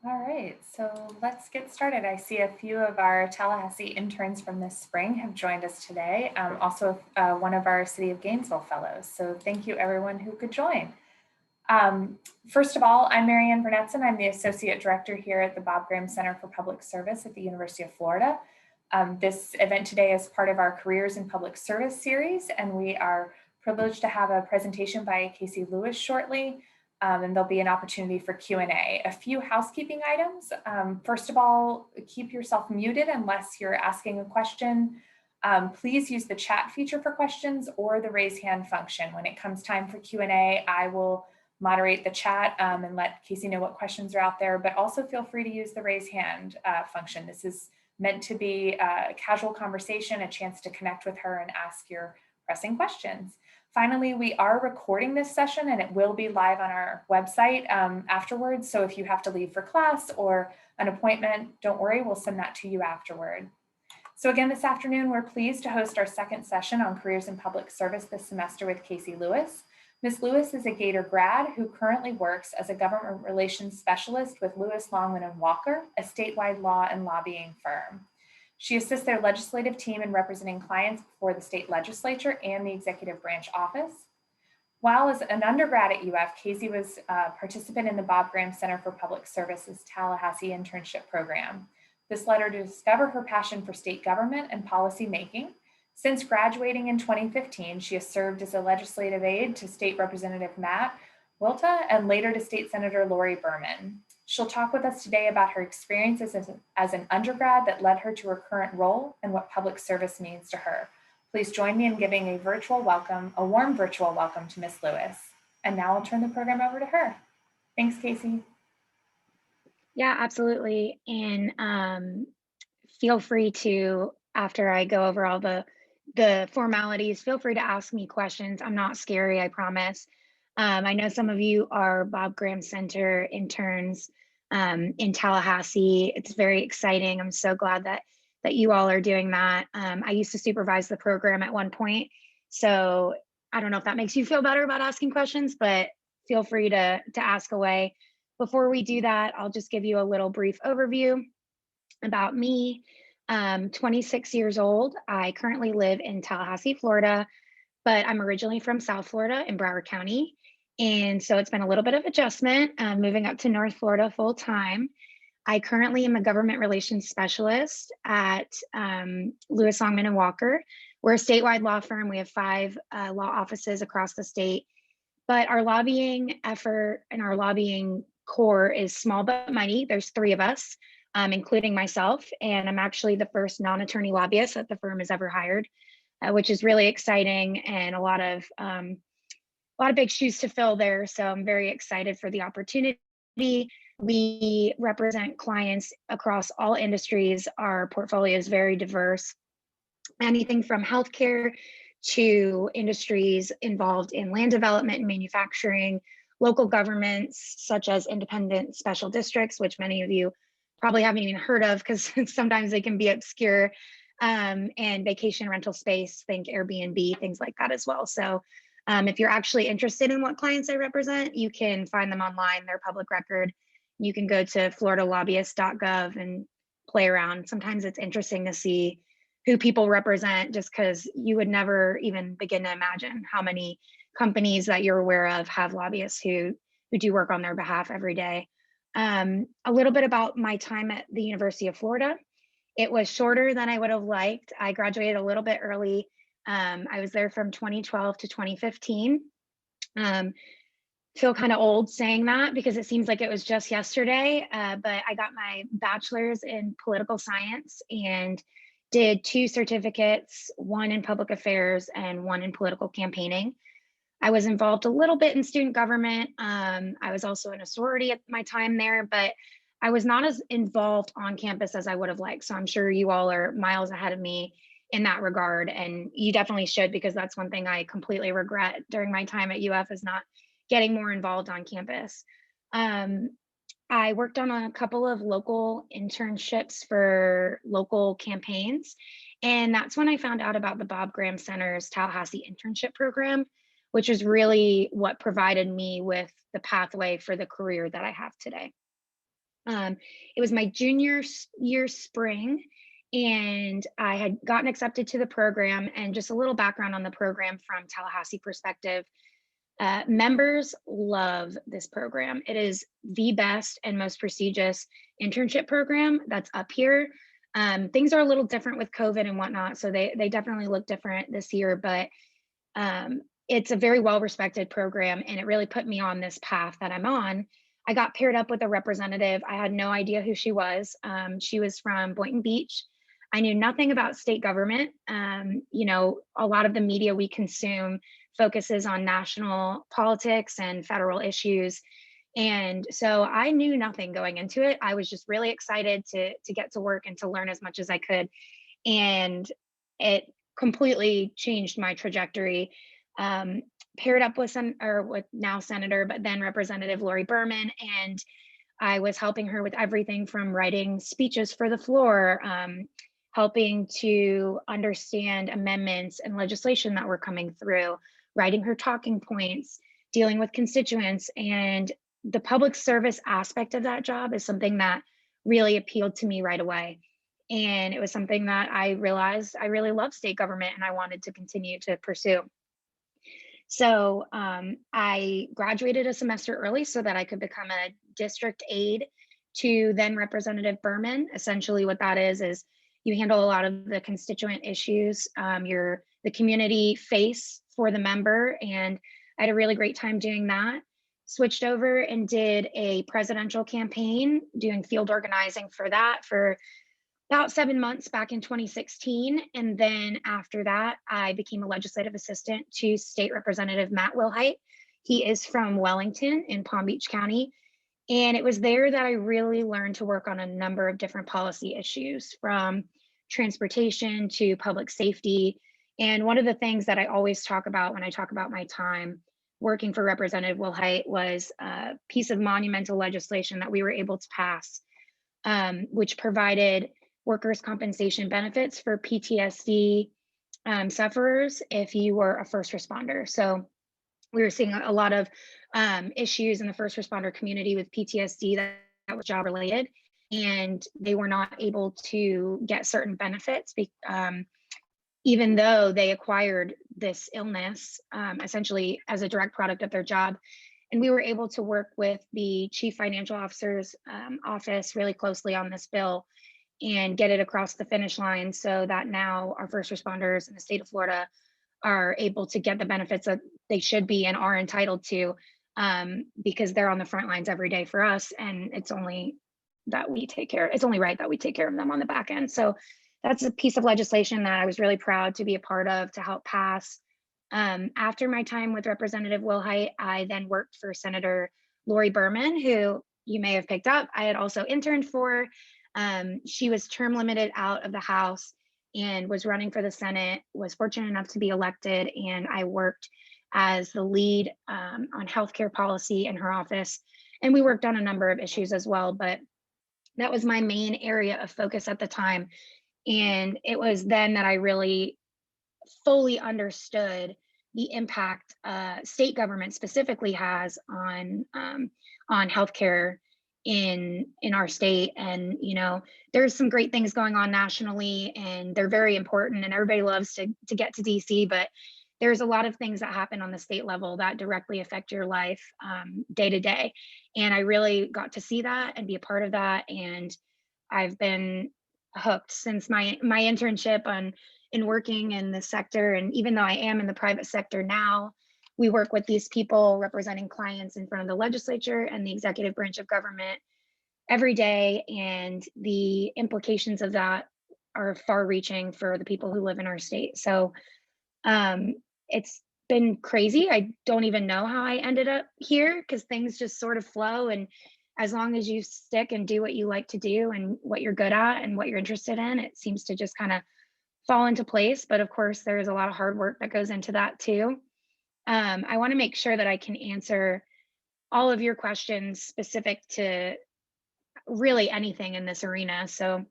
All right, so let's get started. I see a few of our Tallahassee interns from this spring have joined us today. Also, one of our City of Gainesville fellows. So thank you everyone who could join. First of all, I'm Marianne Burnetson. I'm the Associate Director here at the Bob Graham Center for Public Service at the University of Florida. This event today is part of our Careers in Public Service series, and we are privileged to have a presentation by Kasey Lewis shortly. And there'll be an opportunity for Q&A. A few housekeeping items. First of all, keep yourself muted unless you're asking a question. Please use the chat feature for questions or the raise hand function. When it comes time for Q&A, I will moderate the chat and let Kasey know what questions are out there, but also feel free to use the raise hand function. This is meant to be a casual conversation, a chance to connect with her and ask your pressing questions. Finally, we are recording this session and it will be live on our website afterwards. So if you have to leave for class or an appointment, don't worry, we'll send that to you afterward. So again, this afternoon, we're pleased to host our second session on Careers in Public Service this semester with Kasey Lewis. Ms. Lewis is a Gator grad who currently works as a government relations specialist with Lewis, Longman and Walker, a statewide law and lobbying firm. She assists their legislative team in representing clients before the state legislature and the executive branch office. While as an undergrad at UF, Kasey was a participant in the Bob Graham Center for Public Service's Tallahassee Internship program. This led her to discover her passion for state government and policy making. Since graduating in 2015, she has served as a legislative aide to State Representative Matt Wilta and later to State Senator Lori Berman. She'll talk with us today about her experiences as an undergrad that led her to her current role and what public service means to her. Please join me in giving a warm virtual welcome to Ms. Lewis. And now I'll turn the program over to her. Thanks, Kasey. Yeah, absolutely. And feel free to, after I go over all the formalities, feel free to ask me questions. I'm not scary, I promise. I know some of you are Bob Graham Center interns in Tallahassee. It's very exciting. I'm so glad that you all are doing that. I used to supervise the program at one point, so I don't know if that makes you feel better about asking questions, but feel free to ask away. Before we do that, I'll just give you a little brief overview about me. 26 years old. I currently live in Tallahassee, Florida, but I'm originally from South Florida in Broward County. And so it's been a little bit of adjustment moving up to North Florida full time. I currently am a government relations specialist at Lewis, Longman and Walker. We're a statewide law firm. We have 5 law offices across the state, but our lobbying effort and our lobbying core is small but mighty. There's 3 of us, including myself, and I'm actually the first non-attorney lobbyist that the firm has ever hired, which is really exciting and a lot of big shoes to fill there. So I'm very excited for the opportunity. We represent clients across all industries. Our portfolio is very diverse, anything from healthcare to industries involved in land development and manufacturing, local governments such as independent special districts, which many of you probably haven't even heard of because sometimes they can be obscure, and vacation rental space, think Airbnb, things like that as well. So if you're actually interested in what clients I represent, you can find them online. They're public record. You can go to floridalobbyist.gov and play around. Sometimes it's interesting to see who people represent just because you would never even begin to imagine how many companies that you're aware of have lobbyists who do work on their behalf every day. A little bit about my time at the University of Florida. It was shorter than I would have liked. I graduated a little bit early. I was there from 2012 to 2015. Feel kind of old saying that because it seems like it was just yesterday, but I got my bachelor's in political science and did 2 certificates, one in public affairs and one in political campaigning. I was involved a little bit in student government. I was also in a sorority at my time there, but I was not as involved on campus as I would have liked. So I'm sure you all are miles ahead of me in that regard. And you definitely should, because that's one thing I completely regret during my time at UF is not getting more involved on campus. I worked on a couple of local internships for local campaigns. And that's when I found out about the Bob Graham Center's Tallahassee Internship program, which is really what provided me with the pathway for the career that I have today. Um, it was my junior year spring, and I had gotten accepted to the program. And just a little background on the program from Tallahassee perspective. Members love this program. It is the best and most prestigious internship program that's up here. Things are a little different with COVID and whatnot, so they definitely look different this year, but it's a very well respected program, and it really put me on this path that I'm on. I got paired up with a representative. I had no idea who she was. She was from Boynton Beach. I knew nothing about state government. A lot of the media we consume focuses on national politics and federal issues. And so I knew nothing going into it. I was just really excited to get to work and to learn as much as I could. And it completely changed my trajectory. Um, Paired up with with now Senator, but then Representative Lori Berman, and I was helping her with everything from writing speeches for the floor, helping to understand amendments and legislation that were coming through, writing her talking points, dealing with constituents. And the public service aspect of that job is something that really appealed to me right away. And it was something that I realized I really love state government and I wanted to continue to pursue. So I graduated a semester early so that I could become a district aide to then Representative Berman. Essentially, what that is you handle a lot of the constituent issues. You're the community face for the member, and I had a really great time doing that. Switched over and did a presidential campaign, doing field organizing for that for about 7 months back in 2016. And then after that, I became a legislative assistant to State Representative Matt Wilhite. He is from Wellington in Palm Beach County. And it was there that I really learned to work on a number of different policy issues, from transportation to public safety. And one of the things that I always talk about when I talk about my time working for Representative Wilhite was a piece of monumental legislation that we were able to pass, which provided workers' compensation benefits for PTSD sufferers if you were a first responder. So we were seeing a lot of issues in the first responder community with PTSD that was job related, and they were not able to get certain benefits even though they acquired this illness essentially as a direct product of their job. And we were able to work with the chief financial officer's office really closely on this bill and get it across the finish line so that now our first responders in the state of Florida are able to get the benefits that they should be and are entitled to, because they're on the front lines every day for us. And it's only right that we take care of them on the back end. So that's a piece of legislation that I was really proud to be a part of to help pass. After my time with Representative Wilhite, I then worked for Senator Lori Berman, who you may have picked up. I had also interned for. She was term limited out of the House and was running for the Senate, was fortunate enough to be elected, and I worked as the lead on healthcare policy in her office. And we worked on a number of issues as well, but that was my main area of focus at the time. And it was then that I really fully understood the impact state government specifically has on healthcare in our state. And there's some great things going on nationally, and they're very important, and everybody loves to get to DC, but there's a lot of things that happen on the state level that directly affect your life day to day. And I really got to see that and be a part of that. And I've been hooked since my internship in working in the sector. And even though I am in the private sector now, we work with these people representing clients in front of the legislature and the executive branch of government every day. And the implications of that are far reaching for the people who live in our state. So it's been crazy. I don't even know how I ended up here, because things just sort of flow. And as long as you stick and do what you like to do and what you're good at and what you're interested in, it seems to just kind of fall into place. But of course, there's a lot of hard work that goes into that too. I want to make sure that I can answer all of your questions specific to really anything in this arena. So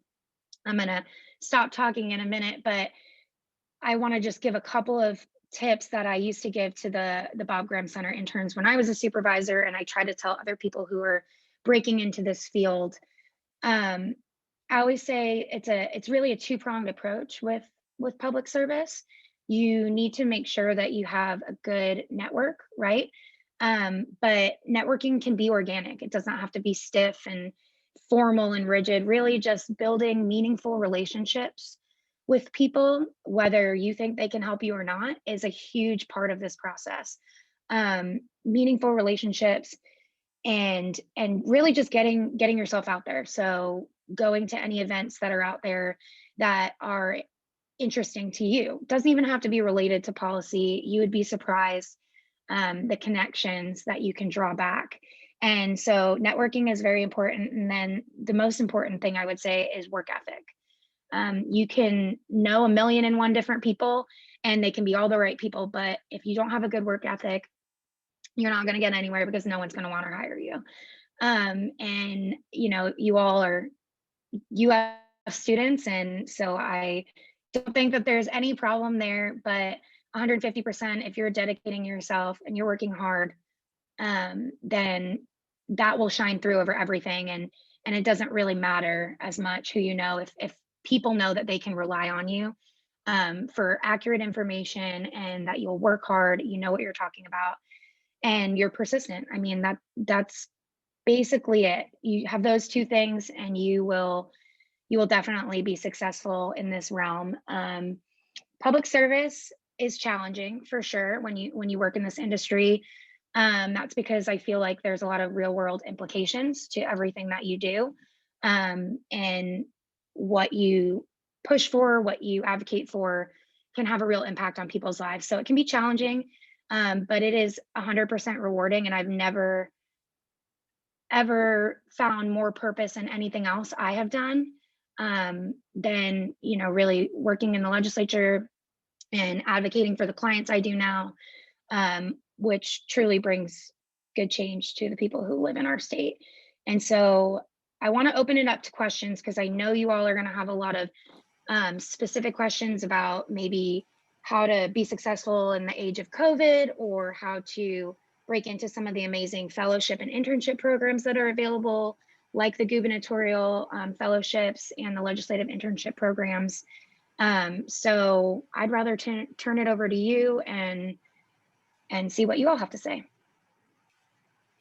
I'm going to stop talking in a minute, but I want to just give a couple of tips that I used to give to the Bob Graham Center interns when I was a supervisor. And I try to tell other people who are breaking into this field Um, I always say it's really a two-pronged approach with public service. You need to make sure that you have a good network, right? But networking can be organic. It does not have to be stiff and formal and rigid. Really, just building meaningful relationships with people, whether you think they can help you or not, is a huge part of this process. Meaningful relationships and really just getting yourself out there. So going to any events that are out there that are interesting to you. Doesn't even have to be related to policy. You would be surprised the connections that you can draw back. And so networking is very important. And then the most important thing I would say is work ethic. You can know a million and one different people and they can be all the right people, but if you don't have a good work ethic, you're not going to get anywhere because no one's going to want to hire you. And you all are US students, and so I don't think that there's any problem there, but 150%, if you're dedicating yourself and you're working hard, then that will shine through over everything. And it doesn't really matter as much who you know if people know that they can rely on you for accurate information and that you'll work hard, you know what you're talking about, and you're persistent. I mean, that's basically it. You have those two things and you will definitely be successful in this realm. Public service is challenging for sure when you work in this industry. That's because I feel like there's a lot of real world implications to everything that you do, and what you push for, what you advocate for, can have a real impact on people's lives. So it can be challenging, but it is 100% rewarding, and I've never ever found more purpose in anything else I have done than really working in the legislature and advocating for the clients I do now, which truly brings good change to the people who live in our state. And so I want to open it up to questions because I know you all are going to have a lot of specific questions about maybe how to be successful in the age of COVID, or how to break into some of the amazing fellowship and internship programs that are available, like the gubernatorial fellowships and the legislative internship programs. So I'd rather turn it over to you and see what you all have to say.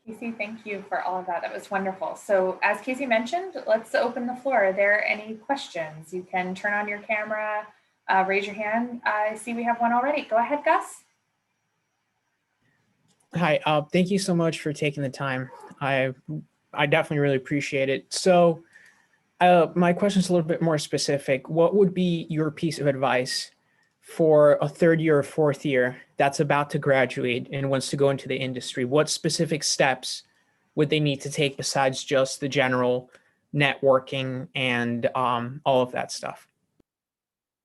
Kasey, thank you for all of that. That was wonderful. So as Kasey mentioned, let's open the floor. Are there any questions? You can turn on your camera, raise your hand. I see we have one already. Go ahead, Gus. Hi, thank you so much for taking the time. I definitely really appreciate it. So my question is a little bit more specific. What would be your piece of advice for a third year or fourth year that's about to graduate and wants to go into the industry? What specific steps would they need to take besides just the general networking and all of that stuff?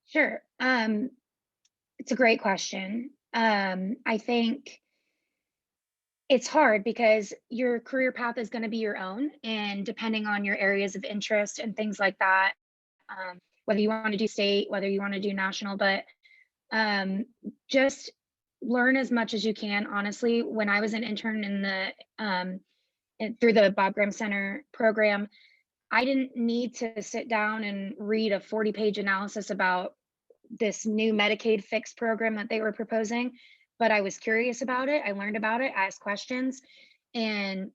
Sure. It's a great question. I think it's hard because your career path is going to be your own, and depending on your areas of interest and things like that, whether you want to do state, whether you want to do national, but just learn as much as you can. Honestly, when I was an intern in through the Bob Graham Center program, I didn't need to sit down and read a 40-page analysis about this new Medicaid fix program that they were proposing, but I was curious about it. I learned about it, asked questions, and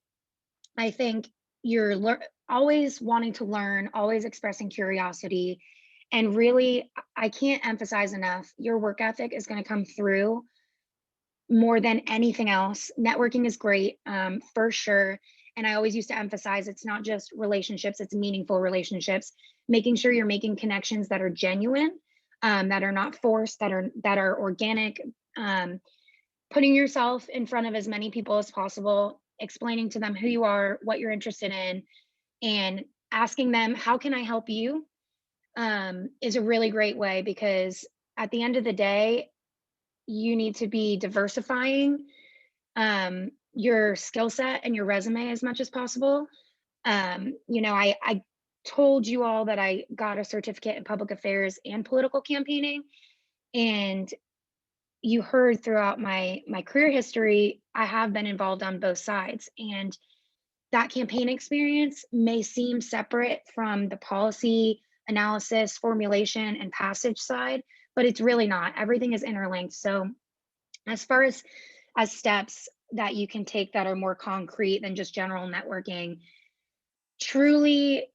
I think you're always wanting to learn, always expressing curiosity. And really, I can't emphasize enough, your work ethic is going to come through more than anything else. Networking is great, for sure. And I always used to emphasize it's not just relationships, it's meaningful relationships, making sure you're making connections that are genuine, that are not forced, that are organic, putting yourself in front of as many people as possible, explaining to them who you are, what you're interested in, and asking them, how can I help you? Is a really great way, because at the end of the day, you need to be diversifying your skill set and your resume as much as possible. I told you all that I got a certificate in public affairs and political campaigning, and you heard throughout my career history, I have been involved on both sides, and that campaign experience may seem separate from the policy analysis, formulation, and passage side, but it's really not. Everything is interlinked. So as far as steps that you can take that are more concrete than just general networking, truly,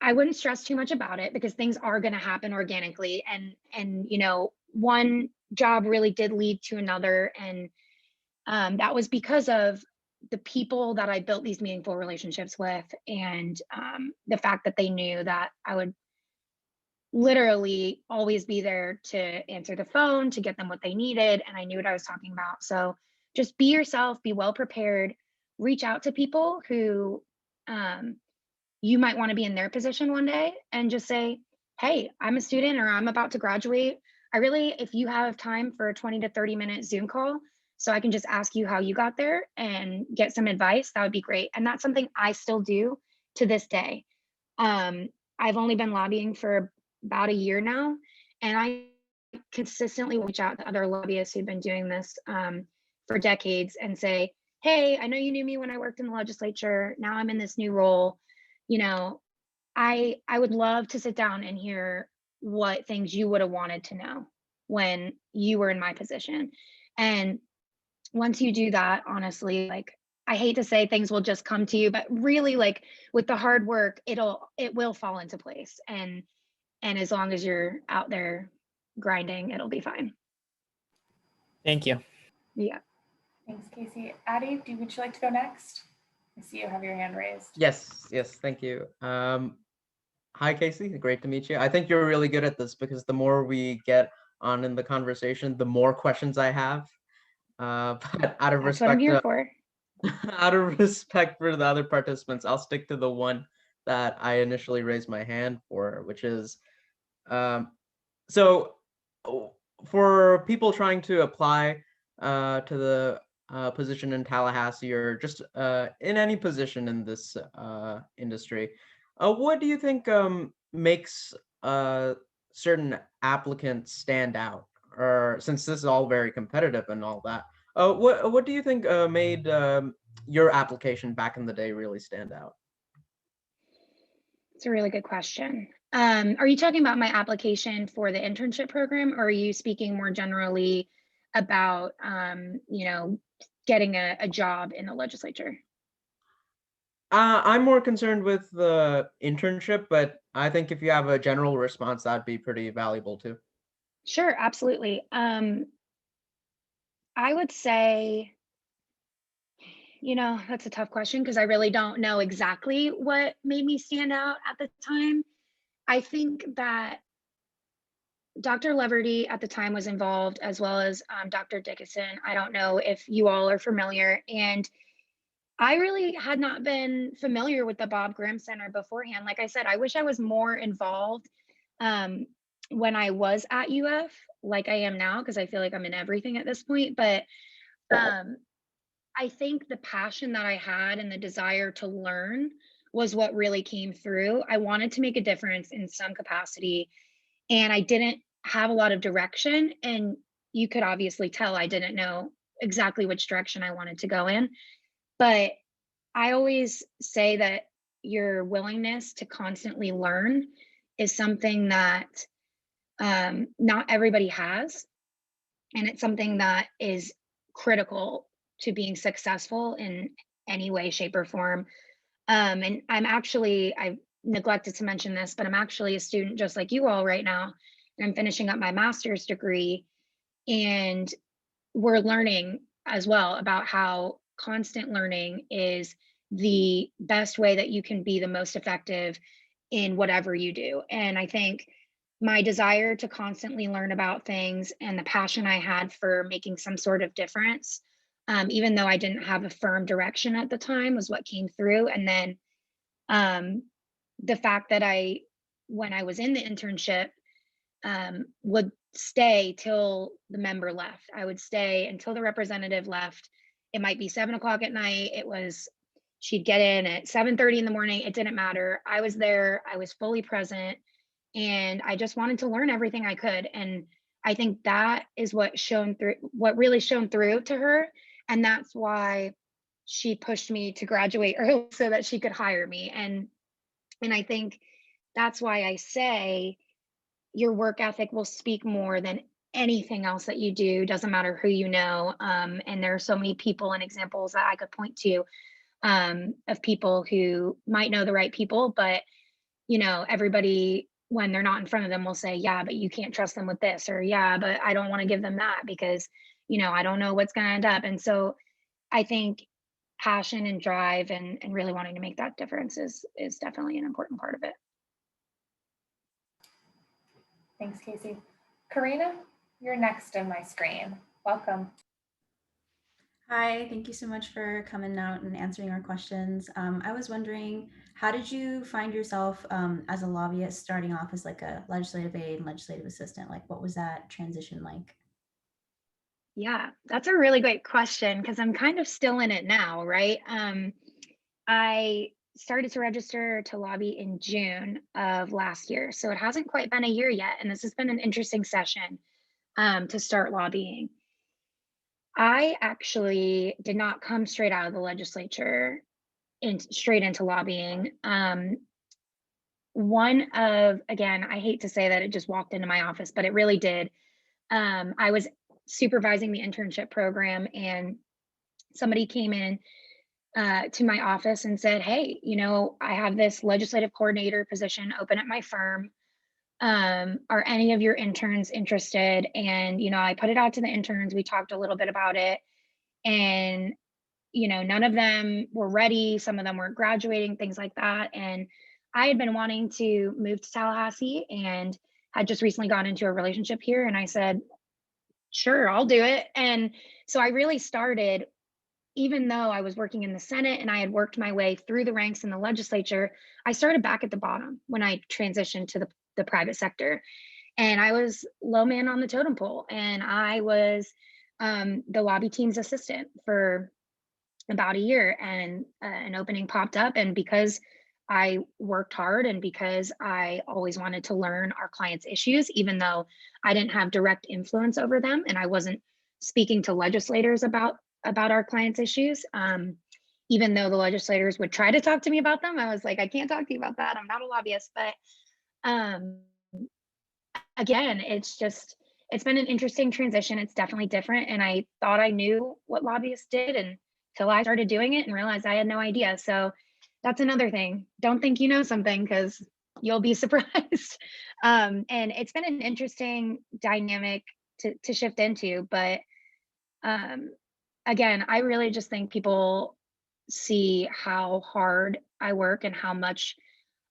I wouldn't stress too much about it because things are going to happen organically. And you know, one job really did lead to another. And that was because of the people that I built these meaningful relationships with, and the fact that they knew that I would literally always be there to answer the phone, to get them what they needed. And I knew what I was talking about. So just be yourself, be well prepared, reach out to people who you might want to be in their position one day, and just say, hey, I'm a student or I'm about to graduate. If you have time for a 20 to 30-minute Zoom call, so I can just ask you how you got there and get some advice, that would be great. And that's something I still do to this day. I've only been lobbying for about a year now, and I consistently reach out to other lobbyists who've been doing this for decades and say, hey, I know you knew me when I worked in the legislature. Now I'm in this new role. You know, I would love to sit down and hear what things you would have wanted to know when you were in my position. And once you do that, honestly, like, I hate to say things will just come to you, but really, like, with the hard work, it will fall into place. And as long as you're out there grinding, it'll be fine. Thank you. Yeah. Thanks, Kasey. Addie, would you like to go next? I see you have your hand raised. Yes, thank you. Hi, Kasey. Great to meet you. I think you're really good at this because the more we get on in the conversation, the more questions I have. But out of That's what I'm here for. out of respect for the other participants, I'll stick to the one that I initially raised my hand for, which is, so for people trying to apply to the position in Tallahassee, or just in any position in this industry, what do you think makes certain applicants stand out? Or since this is all very competitive and all that, what do you think made your application back in the day really stand out? It's a really good question. Are you talking about my application for the internship program, or are you speaking more generally about, you know, getting a job in the legislature? I'm more concerned with the internship, but I think if you have a general response, that'd be pretty valuable too. Sure, absolutely. I would say, you know, that's a tough question because I really don't know exactly what made me stand out at the time. I think that Dr. Leverty at the time was involved, as well as Dr. Dickinson. I don't know if you all are familiar. And I really had not been familiar with the Bob Grimm Center beforehand. Like I said, I wish I was more involved when I was at UF, like I am now, because I feel like I'm in everything at this point. But I think the passion that I had and the desire to learn was what really came through. I wanted to make a difference in some capacity, and I didn't have a lot of direction. And you could obviously tell I didn't know exactly which direction I wanted to go in. But I always say that your willingness to constantly learn is something that not everybody has. And it's something that is critical to being successful in any way, shape, or form. And I've neglected to mention this, but I'm actually a student just like you all right now. And I'm finishing up my master's degree. And we're learning as well about how constant learning is the best way that you can be the most effective in whatever you do. And I think my desire to constantly learn about things and the passion I had for making some sort of difference, even though I didn't have a firm direction at the time, was what came through. And then the fact that when I was in the internship, would stay till the member left. I would stay until the representative left. It might be 7 o'clock at night. She'd get in at 7:30 in the morning. It didn't matter. I was there. I was fully present. And I just wanted to learn everything I could. And I think that is what really shone through to her. And that's why she pushed me to graduate early so that she could hire me. And I think that's why I say your work ethic will speak more than anything else that you do. Doesn't matter who you know. And there are so many people and examples that I could point to of people who might know the right people, but everybody, when they're not in front of them, will say, yeah, but you can't trust them with this, or yeah, but I don't want to give them that because I don't know what's going to end up. And so I think passion and drive and really wanting to make that difference is definitely an important part of it. Thanks, Kasey. Karina, you're next in my screen. Welcome. Hi, thank you so much for coming out and answering our questions. I was wondering, how did you find yourself as a lobbyist, starting off as like a legislative aide and legislative assistant? Like, what was that transition like? Yeah, that's a really great question because I'm kind of still in it now, right? I started to register to lobby in June of last year, so it hasn't quite been a year yet, and this has been an interesting session to start lobbying. I actually did not come straight out of the legislature and straight into lobbying. Again, I hate to say that it just walked into my office, but it really did. I was supervising the internship program, and somebody came in to my office and said, hey, I have this legislative coordinator position open at my firm. Are any of your interns interested? And, I put it out to the interns. We talked a little bit about it, and, none of them were ready. Some of them weren't graduating, things like that. And I had been wanting to move to Tallahassee and had just recently gotten into a relationship here. And I said, sure, I'll do it. And so I really started, even though I was working in the Senate and I had worked my way through the ranks in the legislature, I started back at the bottom when I transitioned to the private sector. And I was low man on the totem pole. And I was the lobby team's assistant for about a year. And an opening popped up. And because I worked hard and because I always wanted to learn our clients' issues, even though I didn't have direct influence over them and I wasn't speaking to legislators about our clients' issues, even though the legislators would try to talk to me about them, I was like, I can't talk to you about that. I'm not a lobbyist. But again, it's been an interesting transition. It's definitely different. And I thought I knew what lobbyists did until I started doing it and realized I had no idea. So that's another thing. Don't think you know something because you'll be surprised. And it's been an interesting dynamic to shift into. But again, I really just think people see how hard I work and how much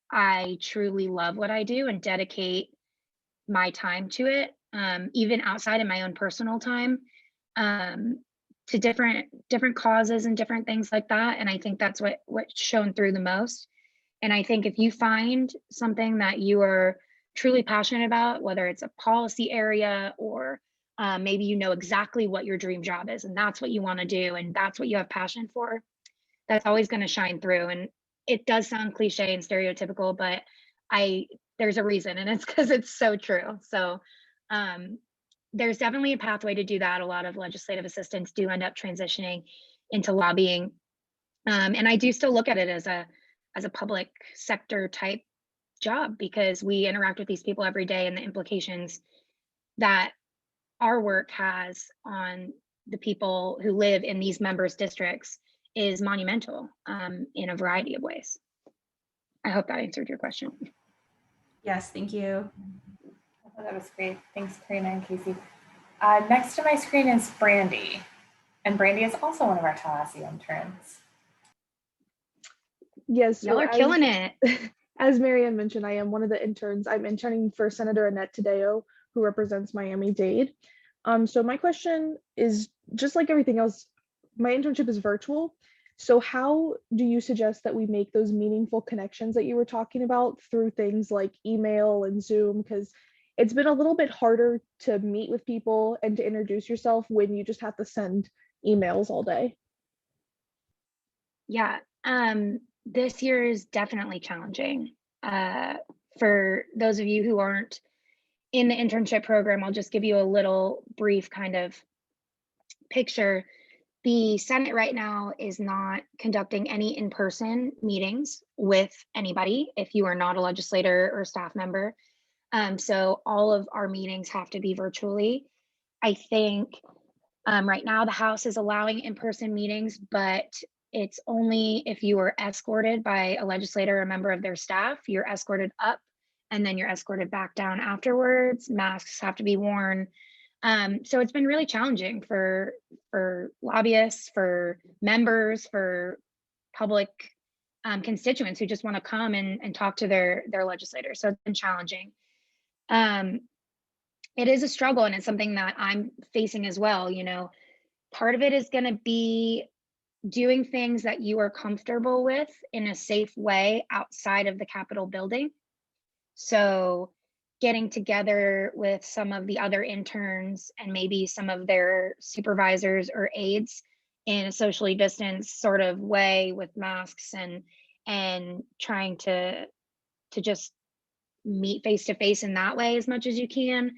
I truly love what I do and dedicate my time to it, even outside of my own personal time, to different causes and different things like that. And I think that's what's shown through the most. And I think if you find something that you are truly passionate about, whether it's a policy area or maybe you know exactly what your dream job is and that's what you want to do and that's what you have passion for, that's always going to shine through. And it does sound cliche and stereotypical, but there's a reason, and it's because it's so true. So there's definitely a pathway to do that. A lot of legislative assistants do end up transitioning into lobbying. And I do still look at it as a public sector type job because we interact with these people every day, and the implications that our work has on the people who live in these members' districts is monumental in a variety of ways. I hope that answered your question. Yes, thank you. Oh, that was great. Thanks, Karina and Kasey. Next to my screen is Brandy. And Brandy is also one of our Tallahassee interns. Yes, Y'all are killing it. As Marianne mentioned, I am one of the interns. I'm interning for Senator Annette Taddeo, who represents Miami-Dade. So my question is, just like everything else, my internship is virtual. So how do you suggest that we make those meaningful connections that you were talking about through things like email and Zoom? Because it's been a little bit harder to meet with people and to introduce yourself when you just have to send emails all day. Yeah, this year is definitely challenging. For those of you who aren't in the internship program, I'll just give you a little brief kind of picture. the Senate right now is not conducting any in-person meetings with anybody if you are not a legislator or staff member. So all of our meetings have to be virtually. I think right now the House is allowing in-person meetings, but it's only if you are escorted by a legislator or a member of their staff. You're escorted up and then you're escorted back down afterwards. Masks have to be worn. So it's been really challenging for lobbyists, for members, for public constituents who just want to come and talk to their legislators. So it's been challenging. It is a struggle, and it's something that I'm facing as well. You know, part of it is going to be doing things that you are comfortable with in a safe way outside of the Capitol building. So getting together with some of the other interns and maybe some of their supervisors or aides in a socially distanced sort of way with masks and trying to just meet face to face in that way as much as you can.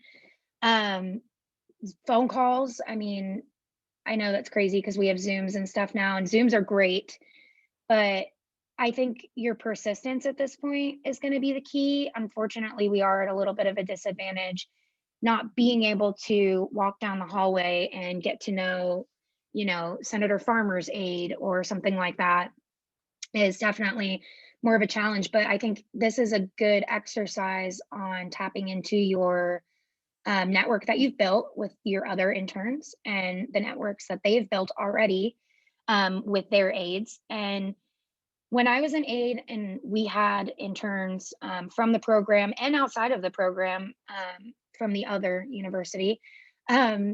Phone calls, I mean, I know that's crazy because we have Zooms and stuff now, and Zooms are great, but I think your persistence at this point is going to be the key. Unfortunately, we are at a little bit of a disadvantage, not being able to walk down the hallway and get to know, you know, Senator Farmer's aide or something like that is definitely more of a challenge. But I think this is a good exercise on tapping into your network that you've built with your other interns and the networks that they've built already with their aides. And when I was an aide and we had interns from the program and outside of the program from the other university,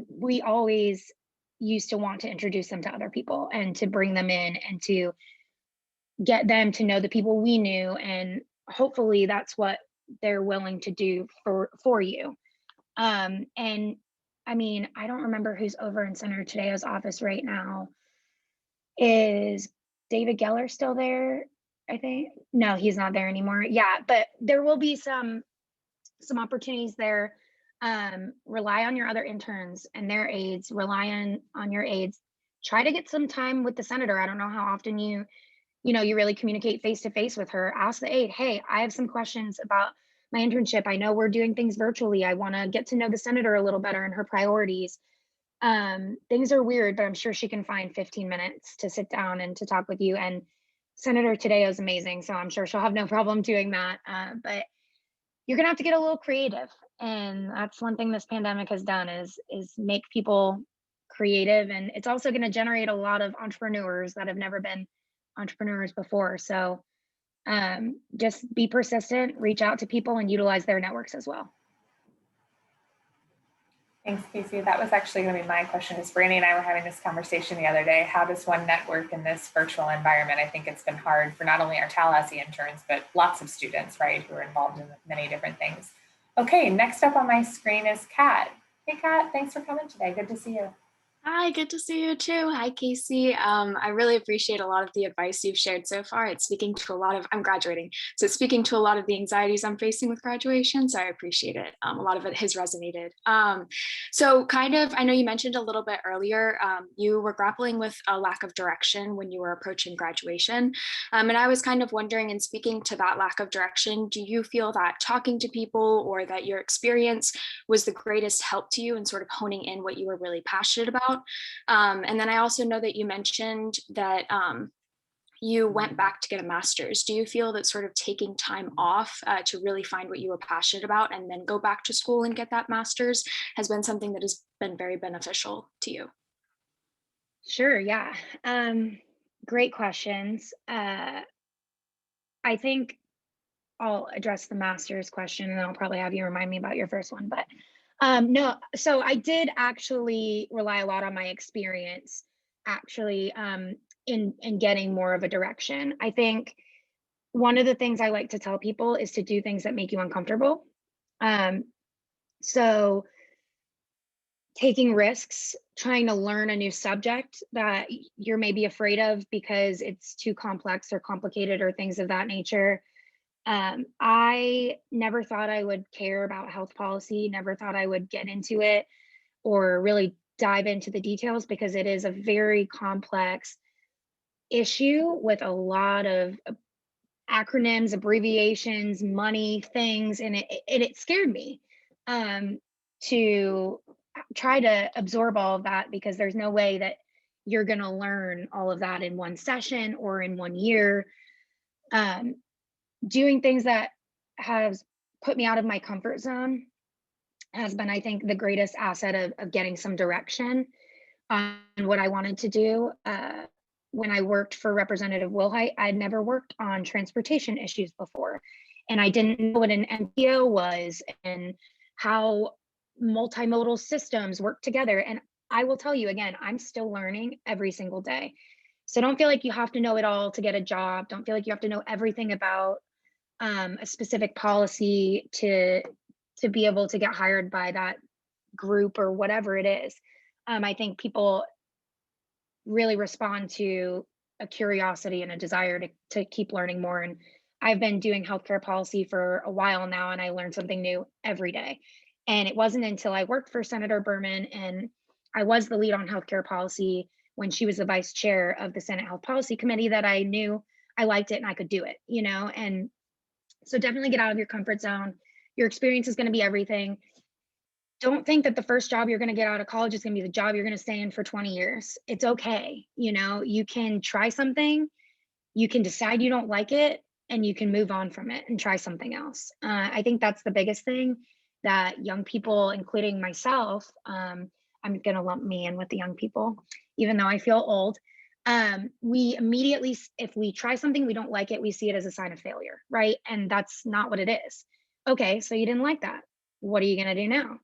we always used to want to introduce them to other people and to bring them in and to get them to know the people we knew. And hopefully that's what they're willing to do for you. And I mean, I don't remember who's over in Senator Tadeo's office right now. Is David Geller still there? I think. No, he's not there anymore. Yeah, but there will be some opportunities there. Rely on your other interns and their aides. Rely on your aides. Try to get some time with the senator. I don't know how often you really communicate face to face with her. Ask the aide, hey, I have some questions about my internship. I know we're doing things virtually. I want to get to know the senator a little better and her priorities. Things are weird, but I'm sure she can find 15 minutes to sit down and to talk with you. And Senator Tadeo is amazing, so I'm sure she'll have no problem doing that. But you're gonna have to get a little creative, and that's one thing this pandemic has done is make people creative, and it's also going to generate a lot of entrepreneurs that have never been entrepreneurs before. So just be persistent, reach out to people, and utilize their networks as well. Thanks, Kasey. That was actually going to be my question. As Brandy and I were having this conversation the other day, how does one network in this virtual environment? I think it's been hard for not only our Tallahassee interns, but lots of students, right, who are involved in many different things. Okay, next up on my screen is Kat. Hey, Kat, thanks for coming today. Good to see you. Hi, good to see you too. Hi, Kasey. I really appreciate a lot of the advice you've shared so far. It's speaking to a lot of, I'm graduating, so it's speaking to a lot of the anxieties I'm facing with graduation, so I appreciate it. A lot of it has resonated. So kind of, I know you mentioned a little bit earlier, you were grappling with a lack of direction when you were approaching graduation. And I was kind of wondering, in speaking to that lack of direction, do you feel that talking to people or that your experience was the greatest help to you in sort of honing in what you were really passionate about? And then I also know that you mentioned that you went back to get a master's. Do you feel that sort of taking time off to really find what you were passionate about and then go back to school and get that master's has been something that has been very beneficial to you? Sure, yeah. Great questions. I think I'll address the master's question and I'll probably have you remind me about your first one, but no, so I did actually rely a lot on my experience actually in getting more of a direction. I think one of the things I like to tell people is to do things that make you uncomfortable. So taking risks, trying to learn a new subject that you're maybe afraid of because it's too complex or complicated or things of that nature. I never thought I would care about health policy, never thought I would get into it or really dive into the details because it is a very complex issue with a lot of acronyms, abbreviations, money, things, and it scared me to try to absorb all of that because there's no way that you're going to learn all of that in one session or in 1 year. Doing things that has put me out of my comfort zone has been, I think, the greatest asset of getting some direction on what I wanted to do. When I worked for Representative Wilhite, I'd never worked on transportation issues before. And I didn't know what an MPO was and how multimodal systems work together. And I will tell you again, I'm still learning every single day. So don't feel like you have to know it all to get a job. Don't feel like you have to know everything about a specific policy to be able to get hired by that group or whatever it is. I think people really respond to a curiosity and a desire to keep learning more. And I've been doing healthcare policy for a while now, and I learn something new every day. And it wasn't until I worked for Senator Berman and I was the lead on healthcare policy when she was the vice chair of the Senate Health Policy Committee that I knew I liked it and I could do it, you know? And so definitely get out of your comfort zone. Your experience is going to be everything. Don't think that the first job you're going to get out of college is going to be the job you're going to stay in for 20 years. It's okay. You know, you can try something, you can decide you don't like it, and you can move on from it and try something else. I think that's the biggest thing that young people, including myself, I'm going to lump me in with the young people, even though I feel old. We immediately, if we try something, we don't like it, we see it as a sign of failure, right? And that's not what it is. Okay, so you didn't like that. What are you going to do now?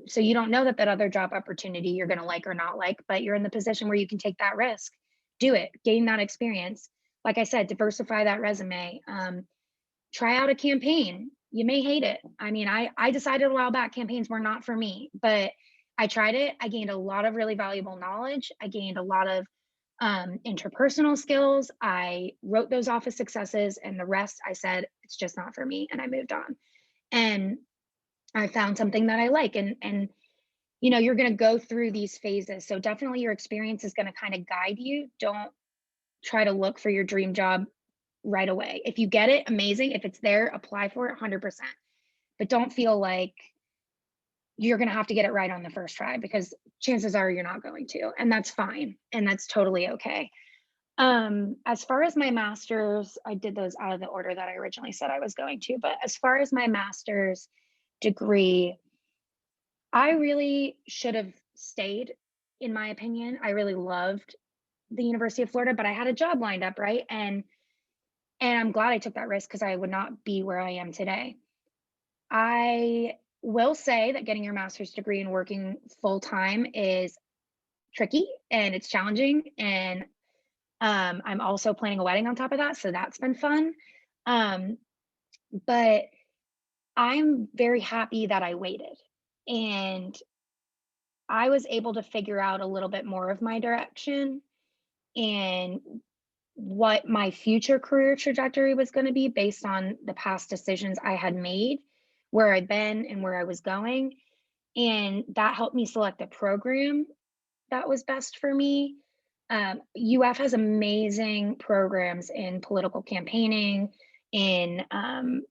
So you don't know that other job opportunity you're going to like or not like, but you're in the position where you can take that risk, do it, gain that experience. Like I said, diversify that resume, try out a campaign. You may hate it. I mean, I decided a while back campaigns were not for me, but I tried it. I gained a lot of really valuable knowledge. I gained a lot of interpersonal skills. I wrote those office successes, and the rest I said, it's just not for me. And I moved on. And I found something that I like. And you know, you're going to go through these phases. So definitely your experience is going to kind of guide you. Don't try to look for your dream job right away. If you get it, amazing. If it's there, apply for it 100%. But don't feel like you're going to have to get it right on the first try, because chances are you're not going to, and that's fine. And that's totally okay. As far as my master's, I did those out of the order that I originally said I was going to, but as far as my master's degree, I really should have stayed, in my opinion. I really loved the University of Florida, but I had a job lined up, right? And I'm glad I took that risk because I would not be where I am today. I will say that getting your master's degree and working full time is tricky and it's challenging. And I'm also planning a wedding on top of that, so that's been fun. But I'm very happy that I waited, and I was able to figure out a little bit more of my direction and what my future career trajectory was going to be based on the past decisions I had made, where I'd been and where I was going. And that helped me select a program that was best for me. UF has amazing programs in political campaigning, in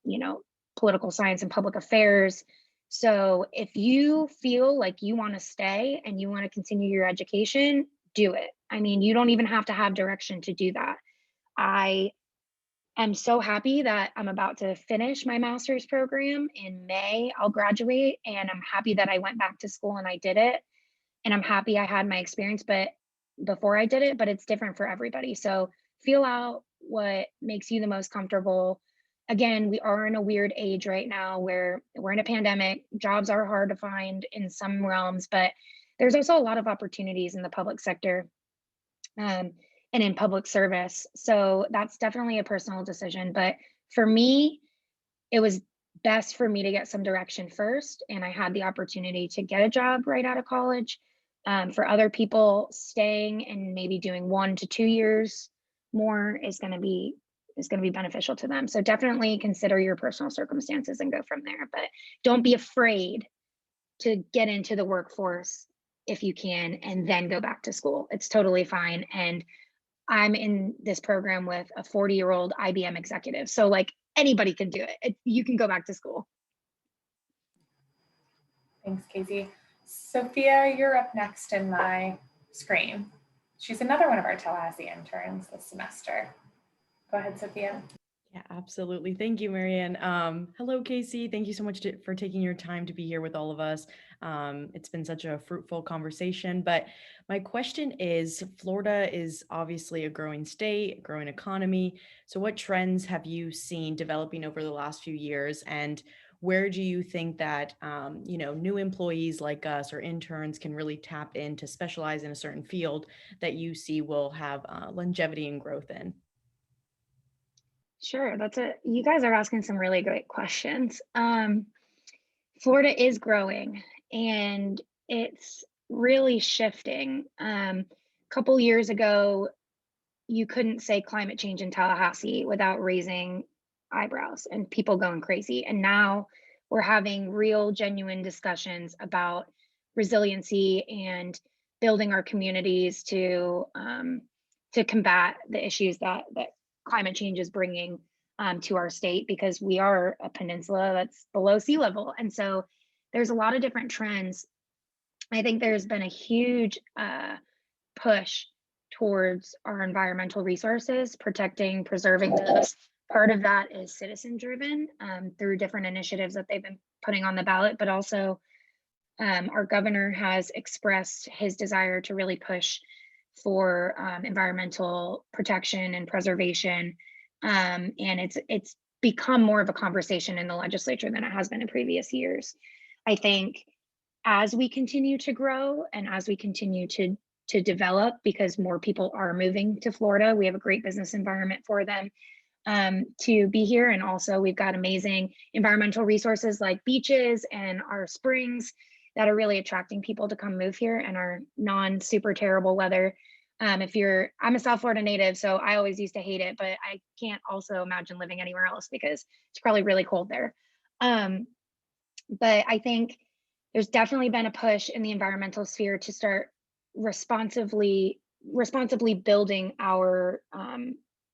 you know, political science and public affairs. So if you feel like you want to stay and you want to continue your education, do it. I mean, you don't even have to have direction to do that. I am so happy that I'm about to finish my master's program in May. I'll graduate, and I'm happy that I went back to school and I did it. And I'm happy I had my experience, but before I did it, but it's different for everybody. So feel out what makes you the most comfortable. Again, we are in a weird age right now where we're in a pandemic. Jobs are hard to find in some realms, but there's also a lot of opportunities in the public sector and in public service. So that's definitely a personal decision. But for me, it was best for me to get some direction first. And I had the opportunity to get a job right out of college. For other people, staying and maybe doing 1 to 2 years more is going to be beneficial to them. So definitely consider your personal circumstances and go from there. But don't be afraid to get into the workforce if you can, and then go back to school. It's totally fine. And I'm in this program with a 40-year-old IBM executive. So like anybody can do it. You can go back to school. Thanks, Kasey. Sophia, you're up next in my screen. She's another one of our Tallahassee interns this semester. Go ahead, Sophia. Yeah, absolutely. Thank you, Marianne. Hello, Kasey. Thank you so much for taking your time to be here with all of us. It's been such a fruitful conversation, but my question is, Florida is obviously a growing state, a growing economy. So what trends have you seen developing over the last few years? And where do you think that, new employees like us or interns can really tap in to specialize in a certain field that you see will have longevity and growth in? Sure, you guys are asking some really great questions. Florida is growing and it's really shifting. A couple years ago, you couldn't say climate change in Tallahassee without raising eyebrows and people going crazy. And now we're having real, genuine discussions about resiliency and building our communities to combat the issues that climate change is bringing to our state, because we are a peninsula that's below sea level. And so there's a lot of different trends. I think there's been a huge push towards our environmental resources, protecting, preserving those. Part of that is citizen driven through different initiatives that they've been putting on the ballot, but also our governor has expressed his desire to really push for environmental protection and preservation. And it's become more of a conversation in the legislature than it has been in previous years. I think as we continue to grow and as we continue to develop, because more people are moving to Florida, we have a great business environment for them to be here. And also we've got amazing environmental resources like beaches and our springs that are really attracting people to come move here, and our non-super terrible weather. I'm a South Florida native, so I always used to hate it, but I can't also imagine living anywhere else because it's probably really cold there. But I think there's definitely been a push in the environmental sphere to start responsibly building our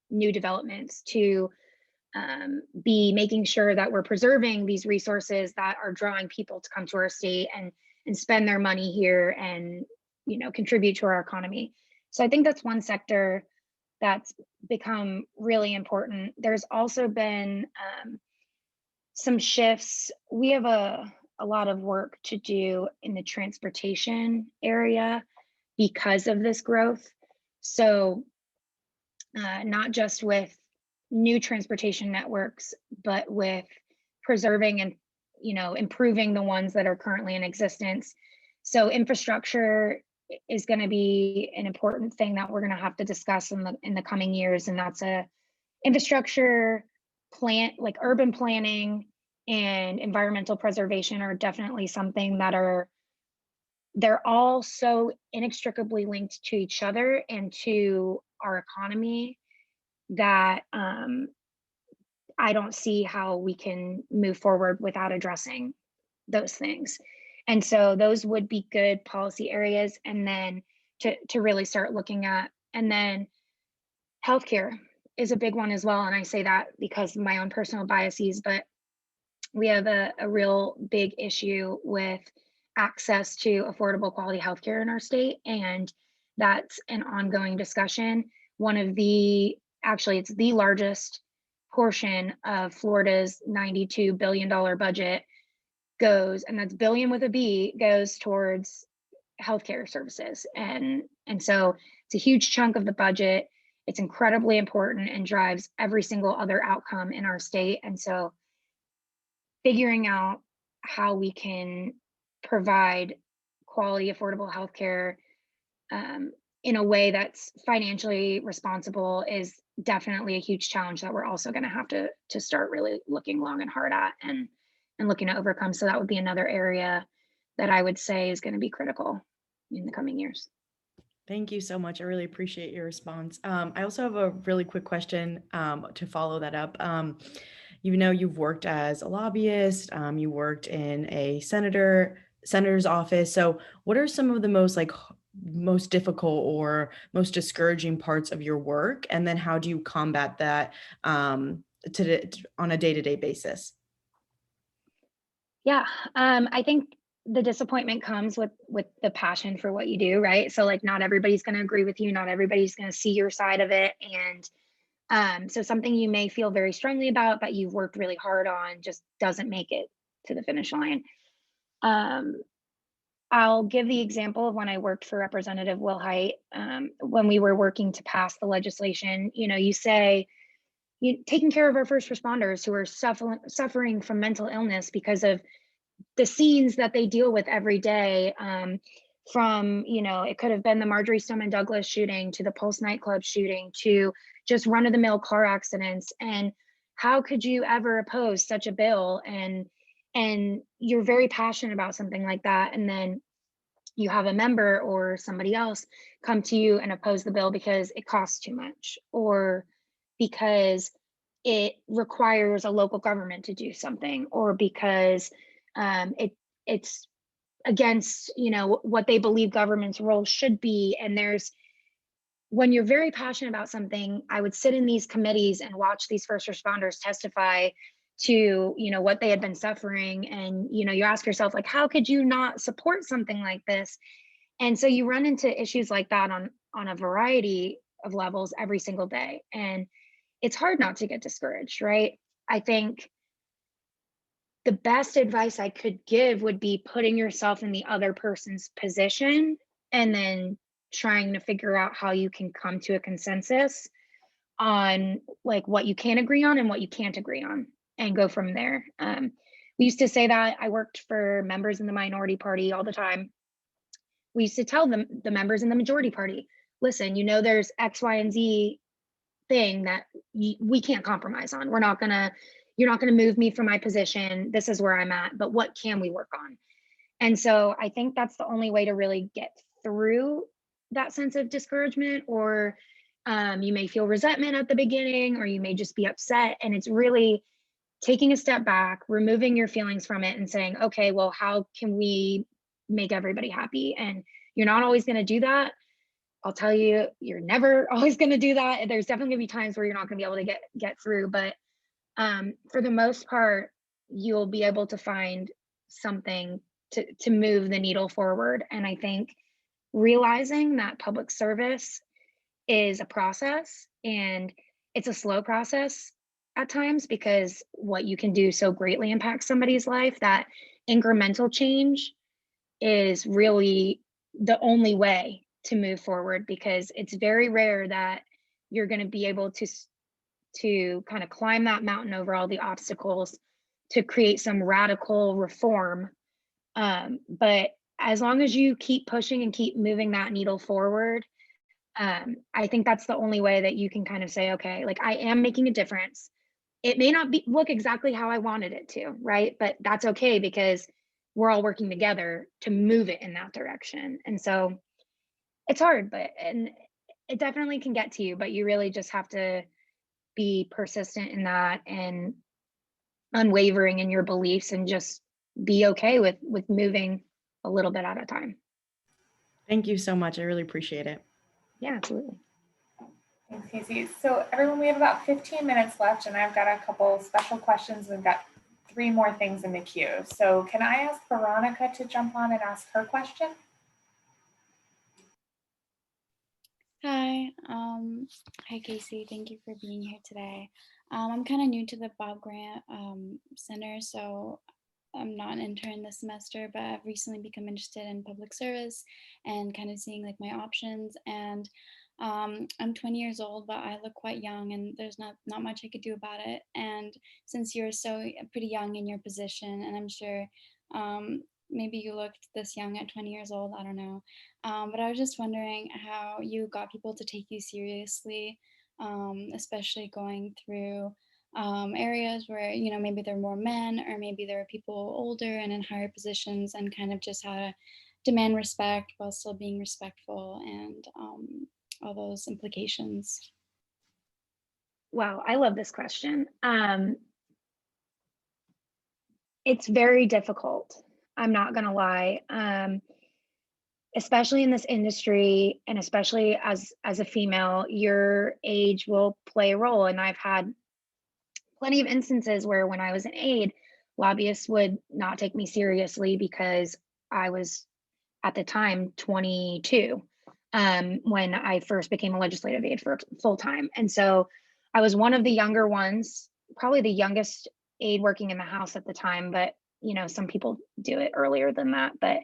new developments, to be making sure that we're preserving these resources that are drawing people to come to our state and spend their money here and contribute to our economy. So I think that's one sector that's become really important. There's also been some shifts. We have a lot of work to do in the transportation area because of this growth. So not just with new transportation networks, but with preserving and improving the ones that are currently in existence. So infrastructure is going to be an important thing that we're going to have to discuss in the coming years, and that's infrastructure plan, like urban planning and environmental preservation are definitely something that they're all so inextricably linked to each other and to our economy that I don't see how we can move forward without addressing those things. And so those would be good policy areas, and then to really start looking at. And then healthcare is a big one as well. And I say that because of my own personal biases, but we have a real big issue with access to affordable quality healthcare in our state. And that's an ongoing discussion. It's the largest portion of Florida's $92 billion budget goes, and that's billion with a B, goes towards healthcare services. And so it's a huge chunk of the budget. It's incredibly important and drives every single other outcome in our state. And so figuring out how we can provide quality, affordable healthcare in a way that's financially responsible is definitely a huge challenge that we're also going to have to start really looking long and hard at and looking to overcome. So that would be another area that I would say is going to be critical in the coming years. Thank you so much. I really appreciate your response. I also have a really quick question to follow that up. You've worked as a lobbyist, you worked in a senator's office. So what are some of the most difficult or most discouraging parts of your work? And then how do you combat that on a day-to-day basis? Yeah, I think the disappointment comes with the passion for what you do, right? So like not everybody's going to agree with you, not everybody's going to see your side of it, and so something you may feel very strongly about, but you've worked really hard on, just doesn't make it to the finish line. I'll give the example of when I worked for Representative Will Hite, when we were working to pass the legislation. You know, you say, you taking care of our first responders who are suffering from mental illness because of the scenes that they deal with every day, from, you know, it could have been the Marjorie Stoneman Douglas shooting to the Pulse nightclub shooting to just run-of-the-mill car accidents. And how could you ever oppose such a bill? And you're very passionate about something like that, and then you have a member or somebody else come to you and oppose the bill because it costs too much, or because it requires a local government to do something, or because it's against, you know, what they believe government's role should be. And when you're very passionate about something, I would sit in these committees and watch these first responders testify to, you know, what they had been suffering. And, you know, you ask yourself, like, how could you not support something like this? And so you run into issues like that on a variety of levels every single day. And it's hard not to get discouraged, right? I think the best advice I could give would be putting yourself in the other person's position and then trying to figure out how you can come to a consensus on like what you can agree on and what you can't agree on, and go from there. We used to say that. I worked for members in the minority party all the time. We used to tell them, the members in the majority party, listen, you know, there's X, Y, and Z thing that we can't compromise on. You're not gonna move me from my position. This is where I'm at, but what can we work on? And so I think that's the only way to really get through that sense of discouragement, or you may feel resentment at the beginning, or you may just be upset. And it's really taking a step back, removing your feelings from it and saying, okay, well, how can we make everybody happy? And you're not always going to do that. I'll tell you, you're never always going to do that. There's definitely going to be times where you're not going to be able to get through, but for the most part, you'll be able to find something to move the needle forward. And I think realizing that public service is a process, and it's a slow process at times, because what you can do so greatly impacts somebody's life, that incremental change is really the only way to move forward, because it's very rare that you're going to be able to kind of climb that mountain over all the obstacles to create some radical reform. But as long as you keep pushing and keep moving that needle forward, I think that's the only way that you can kind of say, okay, like, I am making a difference. It may not look exactly how I wanted it to, right? But that's okay, because we're all working together to move it in that direction. And so it's hard, and it definitely can get to you, but you really just have to be persistent in that and unwavering in your beliefs, and just be okay with moving a little bit at a time. Thank you so much. I really appreciate it. Yeah, absolutely. Thanks, Kasey. So everyone, we have about 15 minutes left, and I've got a couple special questions. We've got 3 more things in the queue. So can I ask Veronica to jump on and ask her question? Hi, hi Kasey. Thank you for being here today. I'm kind of new to the Bob Grant Center, so I'm not an intern this semester, but I've recently become interested in public service and kind of seeing like my options. And I'm 20 years old, but I look quite young, and there's not much I could do about it. And since you're so pretty young in your position, and I'm sure maybe you looked this young at 20 years old, I don't know. But I was just wondering how you got people to take you seriously, especially going through areas where, you know, maybe there are more men, or maybe there are people older and in higher positions, and kind of just how to demand respect while still being respectful, and all those implications. Wow, I love this question. It's very difficult. I'm not gonna lie. Especially in this industry, and especially as a female, your age will play a role. And I've had plenty of instances where when I was an aide, lobbyists would not take me seriously because I was at the time 22 when I first became a legislative aide for full time. And so I was one of the younger ones, probably the youngest aide working in the House at the time, but you know, some people do it earlier than that, but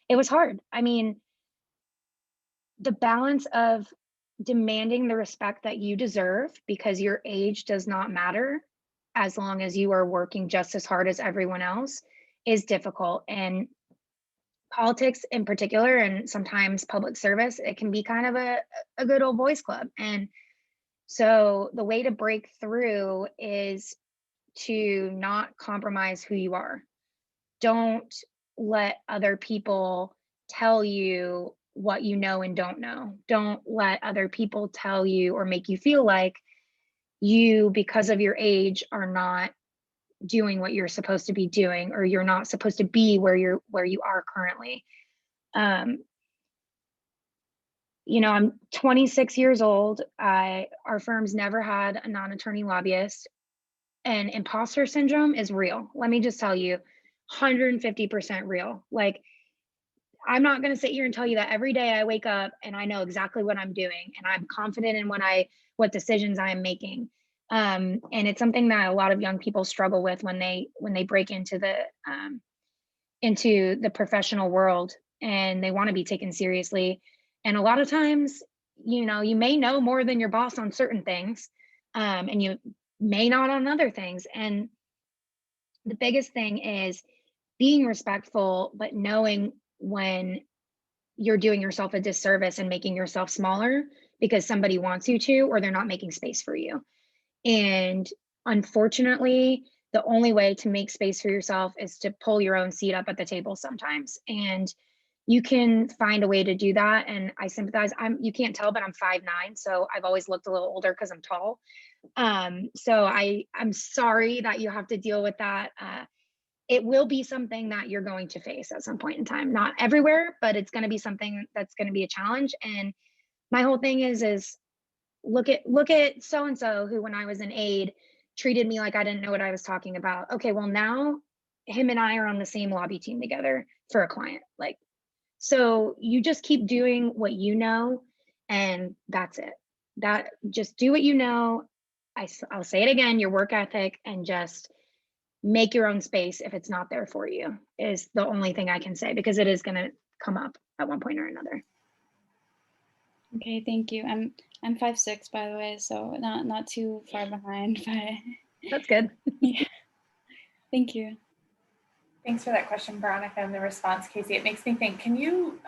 it was hard. I mean, the balance of demanding the respect that you deserve because your age does not matter as long as you are working just as hard as everyone else is difficult. And politics in particular, and sometimes public service, it can be kind of a good old boys club. And so the way to break through is to not compromise who you are. Don't let other people tell you what you know and don't know. Don't let other people tell you or make you feel like you, because of your age, are not doing what you're supposed to be doing, or you're not supposed to be where you are currently. You know, I'm 26 years old. Our firm's never had a non-attorney lobbyist, and imposter syndrome is real. Let me just tell you, 150% real. Like, I'm not going to sit here and tell you that every day I wake up and I know exactly what I'm doing and I'm confident in what decisions I am making. And it's something that a lot of young people struggle with when they break into the professional world and they want to be taken seriously. And a lot of times, you know, you may know more than your boss on certain things, and you may not on other things. And the biggest thing is being respectful, but knowing when you're doing yourself a disservice and making yourself smaller because somebody wants you to, or they're not making space for you. And unfortunately, the only way to make space for yourself is to pull your own seat up at the table sometimes. And you can find a way to do that. And I sympathize. You can't tell, but I'm 5'9", so I've always looked a little older because I'm tall. So I'm sorry that you have to deal with that. It will be something that you're going to face at some point in time. Not everywhere, but it's going to be something that's going to be a challenge. And my whole thing is look at so-and-so who, when I was an aide, treated me like I didn't know what I was talking about. Okay, well, now him and I are on the same lobby team together for a client. Like, so you just keep doing what you know, and that's it. That just do what you know. I'll say it again, your work ethic, and just make your own space if it's not there for you is the only thing I can say, because it is going to come up at one point or another. Okay, thank you. I'm 5'6", by the way, so not too far behind, but that's good. Yeah. Thank you. Thanks for that question, Veronica, and the response, Kasey. It makes me think, can you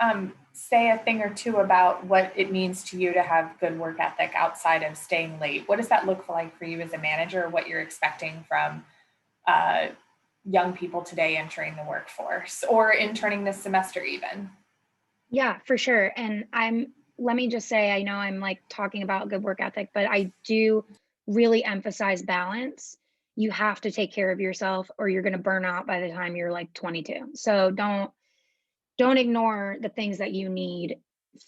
say a thing or two about what it means to you to have good work ethic outside of staying late? What does that look like for you as a manager, what you're expecting from young people today entering the workforce or interning this semester even? Yeah, for sure. And let me just say, I know I'm like talking about good work ethic, but I do really emphasize balance. You have to take care of yourself or you're going to burn out by the time you're like 22. So don't ignore the things that you need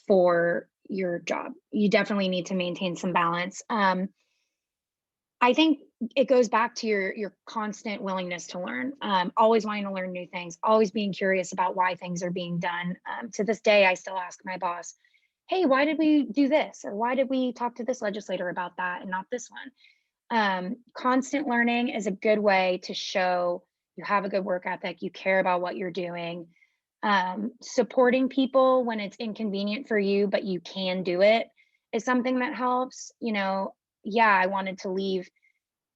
for your job. You definitely need to maintain some balance. I think it goes back to your constant willingness to learn, always wanting to learn new things, always being curious about why things are being done. To this day, I still ask my boss, hey, why did we do this? Or why did we talk to this legislator about that and not this one? Constant learning is a good way to show you have a good work ethic, you care about what you're doing. Supporting people when it's inconvenient for you, but you can do it, is something that helps. You know, yeah, I wanted to leave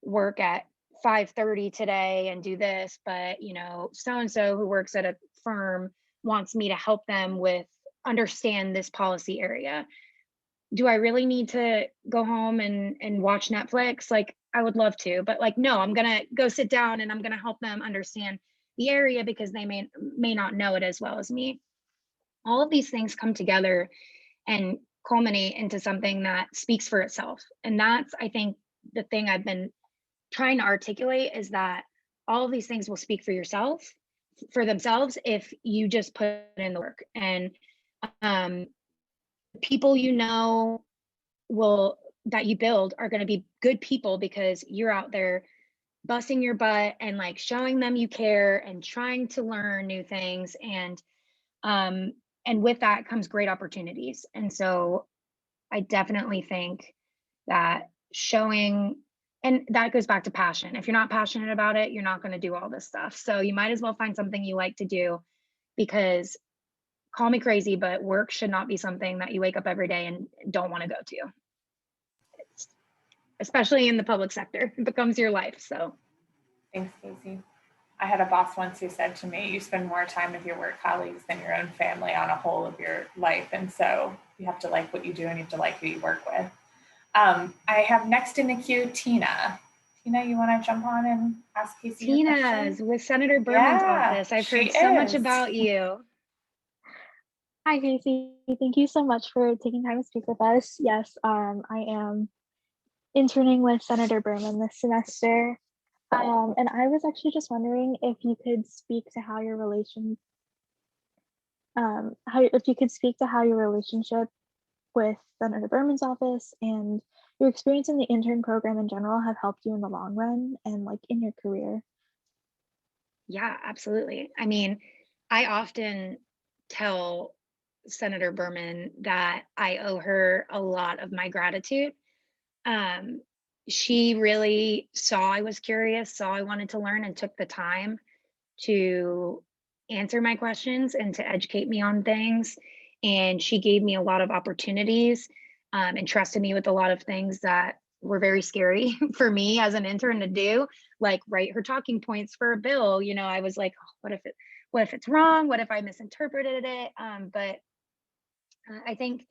work at 5:30 today and do this, but you know, so-and-so who works at a firm wants me to help them with understand this policy area. Do I really need to go home and watch Netflix? Like, I would love to, but like, no, I'm gonna go sit down and I'm gonna help them understand the area because they may not know it as well as me. All of these things come together and culminate into something that speaks for itself. And that's, I think, the thing I've been trying to articulate is that all of these things will speak for yourself, for themselves if you just put in the work. And people that you build are going to be good people because you're out there busting your butt and like showing them you care and trying to learn new things. And with that comes great opportunities. And so I definitely think that showing, and that goes back to passion. If you're not passionate about it, you're not going to do all this stuff. So you might as well find something you like to do, because call me crazy, but work should not be something that you wake up every day and don't want to go to. Especially in the public sector, it becomes your life. So thanks, Kasey. I had a boss once who said to me, you spend more time with your work colleagues than your own family on a whole of your life. And so you have to like what you do and you have to like who you work with. I have next in the queue, Tina. Tina, you want to jump on and ask Kasey? Tina's with Senator Berman's office. I've heard so much about you. Hi, Kasey. Thank you so much for taking time to speak with us. Yes, I am interning with Senator Berman this semester. And I was actually just wondering if you could speak to how your relationship with Senator Berman's office and your experience in the intern program in general have helped you in the long run and like in your career. Yeah, absolutely. I mean, I often tell Senator Berman that I owe her a lot of my gratitude. She really saw I was curious, saw I wanted to learn, and took the time to answer my questions and to educate me on things. And she gave me a lot of opportunities and trusted me with a lot of things that were very scary for me as an intern to do, like write her talking points for a bill. You know, I was like, oh, what if it's wrong? What if I misinterpreted it? But I think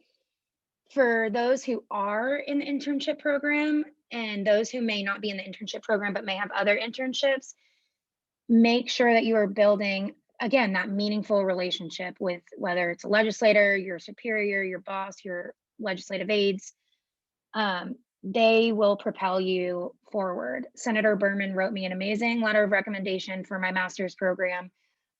for those who are in the internship program and those who may not be in the internship program but may have other internships, make sure that you are building, again, that meaningful relationship with whether it's a legislator, your superior, your boss, your legislative aides. They will propel you forward. Senator Berman wrote me an amazing letter of recommendation for my master's program,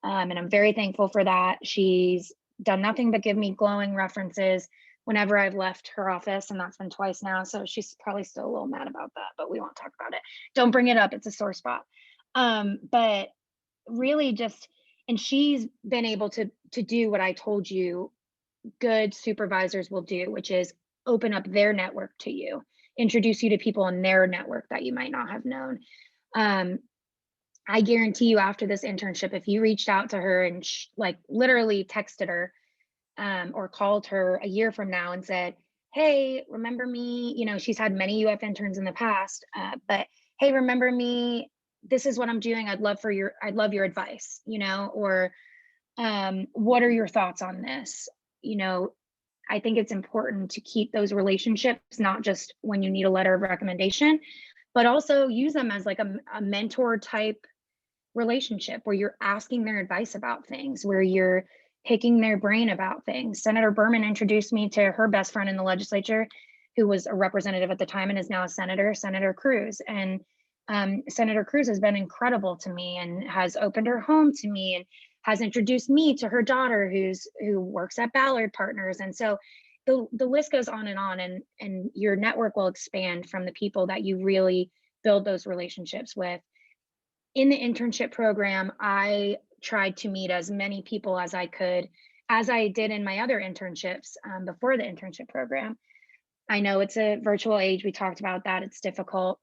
and I'm very thankful for that. She's done nothing but give me glowing references whenever I've left her office, and that's been twice now. So she's probably still a little mad about that, but we won't talk about it. Don't bring it up, it's a sore spot. But really just, and she's been able to do what I told you good supervisors will do, which is open up their network to you, introduce you to people in their network that you might not have known. I guarantee you after this internship, if you reached out to her and like literally texted her or called her a year from now and said, hey, remember me? You know, she's had many UF interns in the past, but hey, remember me? This is what I'm doing. I'd love your advice, you know, or what are your thoughts on this? You know, I think it's important to keep those relationships, not just when you need a letter of recommendation, but also use them as like a mentor type relationship where you're asking their advice about things, where you're picking their brain about things. Senator Berman introduced me to her best friend in the legislature, who was a representative at the time and is now a senator, Senator Cruz. And Senator Cruz has been incredible to me and has opened her home to me and has introduced me to her daughter who works at Ballard Partners. And so the list goes on, and your network will expand from the people that you really build those relationships with. In the internship program, I tried to meet as many people as I could, as I did in my other internships before the internship program. I know it's a virtual age. We talked about that. It's difficult.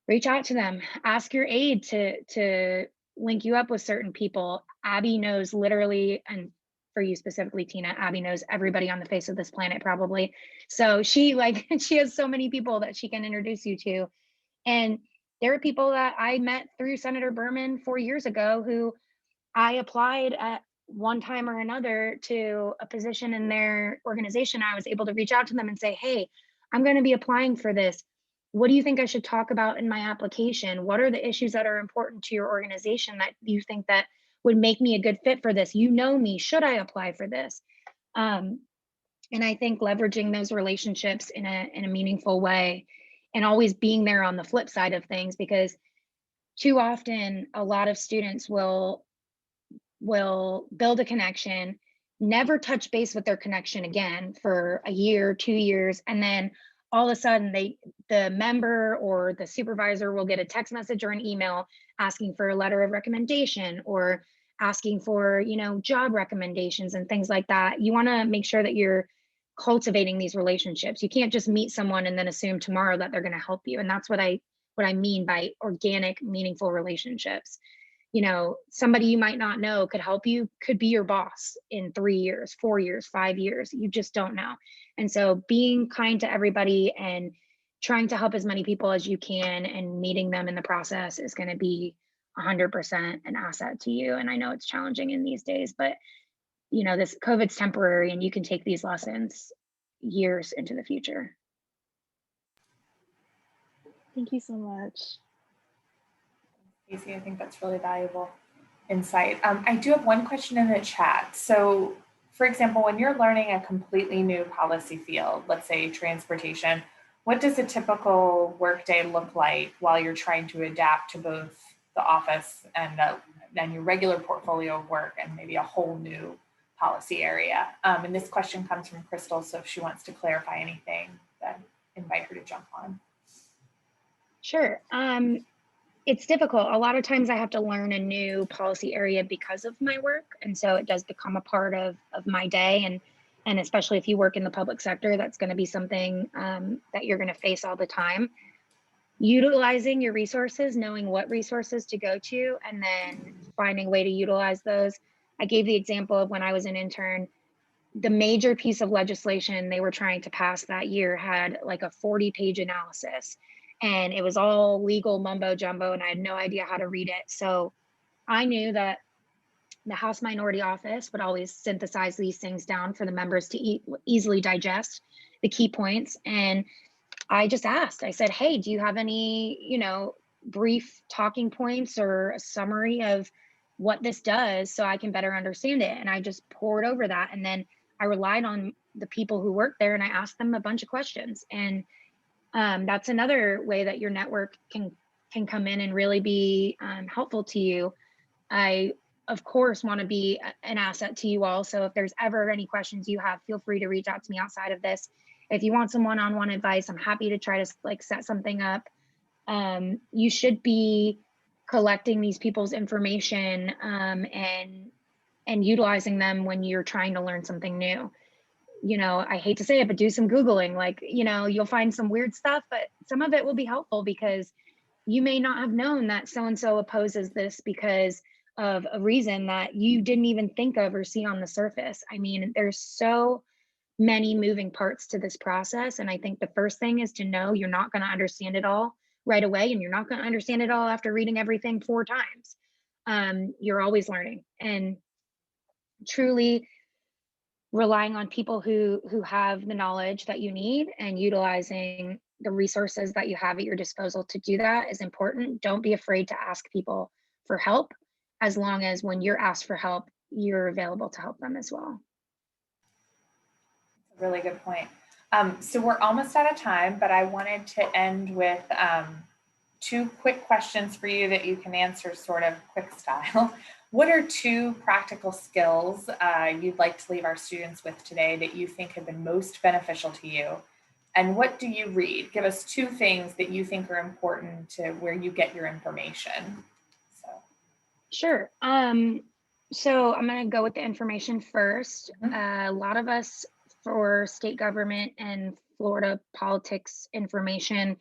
Reach out to them. Ask your aide to link you up with certain people. Abby knows literally, and for you specifically, Tina, Abby knows everybody on the face of this planet probably. So she has so many people that she can introduce you to. And there are people that I met through Senator Berman 4 years ago who I applied at one time or another to a position in their organization. I was able to reach out to them and say, hey, I'm going to be applying for this. What do you think I should talk about in my application? What are the issues that are important to your organization that you think that would make me a good fit for this? You know me, should I apply for this? And I think leveraging those relationships in a meaningful way, and always being there on the flip side of things, because too often a lot of students will will build a connection, never touch base with their connection again for a year, 2 years, and then all of a sudden the member or the supervisor will get a text message or an email asking for a letter of recommendation or asking for, job recommendations and things like that. You want to make sure that you're cultivating these relationships. You can't just meet someone and then assume tomorrow that they're going to help you. And that's what I mean by organic, meaningful relationships. Somebody you might not know could help you, could be your boss in 3 years, 4 years, 5 years. You just don't know. And so being kind to everybody and trying to help as many people as you can and meeting them in the process is going to be 100% an asset to you. And I know it's challenging in these days, but this COVID's temporary and you can take these lessons years into the future. Thank you so much. Kasey, I think that's really valuable insight. I do have one question in the chat. So, for example, when you're learning a completely new policy field, let's say transportation, what does a typical workday look like while you're trying to adapt to both the office and your regular portfolio of work and maybe a whole new policy area? And this question comes from Crystal, so if she wants to clarify anything, then invite her to jump on. Sure. It's difficult. A lot of times I have to learn a new policy area because of my work. And so it does become a part of my day. And especially if you work in the public sector, that's going to be something that you're going to face all the time. Utilizing your resources, knowing what resources to go to, and then finding a way to utilize those. I gave the example of when I was an intern, the major piece of legislation they were trying to pass that year had like a 40-page analysis. And it was all legal mumbo jumbo, and I had no idea how to read it. So I knew that the House Minority Office would always synthesize these things down for the members to easily digest the key points. And I just asked, I said, hey, do you have any, brief talking points or a summary of what this does so I can better understand it? And I just poured over that. And then I relied on the people who work there and I asked them a bunch of questions. And that's another way that your network can come in and really be helpful to you. I, of course, want to be an asset to you all. So if there's ever any questions you have, feel free to reach out to me outside of this. If you want some one-on-one advice, I'm happy to try to set something up. You should be collecting these people's information and utilizing them when you're trying to learn something new. I hate to say it, but do some Googling. You'll find some weird stuff, but some of it will be helpful because you may not have known that so-and-so opposes this because of a reason that you didn't even think of or see on the surface. I mean, there's so many moving parts to this process. And I think the first thing is to know you're not going to understand it all right away. And you're not going to understand it all after reading everything 4 times. You're always learning, and truly relying on people who have the knowledge that you need and utilizing the resources that you have at your disposal to do that is important. Don't be afraid to ask people for help, as long as when you're asked for help, you're available to help them as well. Really good point. So we're almost out of time, but I wanted to end with 2 quick questions for you that you can answer sort of quick style. What are 2 practical skills you'd like to leave our students with today that you think have been most beneficial to you? And what do you read? Give us 2 things that you think are important to where you get your information. Sure. So I'm going to go with the information first. A lot of us for state government and Florida politics information,